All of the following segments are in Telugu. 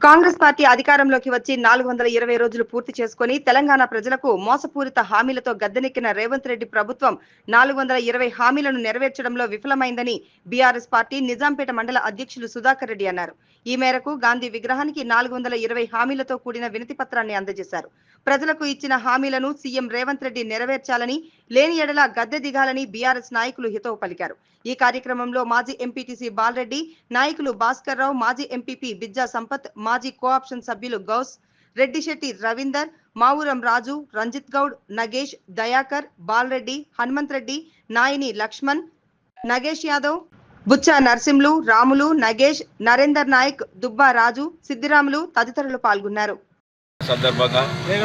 కాంగ్రెస్ పార్టీ అధికారంలోకి వచ్చి 420 రోజులు పూర్తి చేసుకుని తెలంగాణ ప్రజలకు మోసపూరిత హామీలతో గద్దెనెక్కిన రేవంత్ రెడ్డి ప్రభుత్వం 420 హామీలను నెరవేర్చడంలో విఫలమైందని బీఆర్ఎస్ పార్టీ నిజాంపేట మండల అధ్యక్షులు సుధాకర్ రెడ్డి అన్నారు. ఈ మేరకు గాంధీ విగ్రహానికి 420 హామీలతో కూడిన వినతి పత్రాన్ని అందజేశారు. ప్రజలకు ఇచ్చిన హామీలను సీఎం రేవంత్ రెడ్డి నెరవేర్చాలని, లేని ఎడల గద్దె దిగాలని బీఆర్ఎస్ నాయకులు హితవు పలికారు. ఈ కార్యక్రమంలో మాజీ ఎంపీటీసీ బాలరెడ్డి, నాయకులు భాస్కర్ రావు, మాజీ ఎంపీపీ బిజ్జా సంపత్, మాజీ కోఆప్షన్ సభ్యులు గౌస్, రెడ్డిశెట్టి రవీందర్, మావురం రాజు, రంజిత్ గౌడ్, నగేష్, దయాకర్, బాలరెడ్డి, హనుమంత్ రెడ్డి, నాయని లక్ష్మణ్, నగేష్ యాదవ్, బుచ్చా నర్సింలు, రాములు, నగేష్, నరేందర్ నాయక్, దుబ్బా రాజు, సిద్దిరాములు తదితరులు పాల్గొన్నారు. సందర్భంగా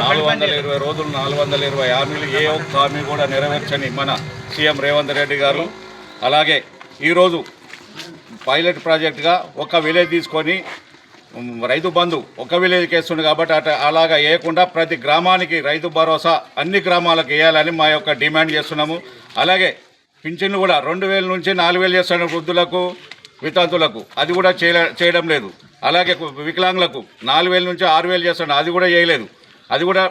420 రోజులు 420 హామీలు ఏ ఒక్క హామీ కూడా నెరవేర్చని మన సీఎం రేవంత్ రెడ్డి గారు, అలాగే ఈరోజు పైలట్ ప్రాజెక్టుగా ఒక విలేజ్ తీసుకొని రైతు బంధు ఒక విలేజ్కి వేస్తుంది కాబట్టి అలాగా వేయకుండా ప్రతి గ్రామానికి రైతు భరోసా అన్ని గ్రామాలకు వేయాలని మా యొక్క డిమాండ్ చేస్తున్నాము. అలాగే పింఛన్లు కూడా 2000 నుంచి 4000 చేస్తున్న వృద్ధులకు, వితంతులకు అది కూడా చేయడం లేదు. అలాగే వికలాంగులకు 4000 నుంచి 6000 చేస్తున్నాం, అది కూడా చేయలేదు. అది కూడా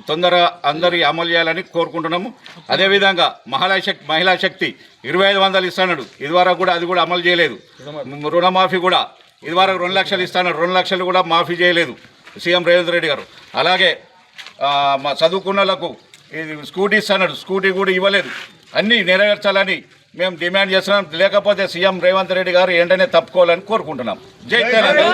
తొందరగా అందరి అమలు చేయాలని కోరుకుంటున్నాము. అదేవిధంగా మహిళా శక్తి 2500 ఇస్తున్నాడు, ఇదివరకు కూడా అది కూడా అమలు చేయలేదు. రుణమాఫీ కూడా ఇదివరకు 2 లక్షలు ఇస్తున్నాడు, 2 లక్షలు కూడా మాఫీ చేయలేదు సీఎం రేవంత్ రెడ్డి గారు. అలాగే మా చదువుకున్నలకు ఇది స్కూటీ ఇస్తున్నాడు, స్కూటీ కూడా ఇవ్వలేదు. అన్నీ నెరవేర్చాలని మేము డిమాండ్ చేస్తున్నాం. లేకపోతే సీఎం రేవంత్ రెడ్డి గారు వెంటనే తప్పుకోవాలని కోరుకుంటున్నాం. జై తెలంగాణ.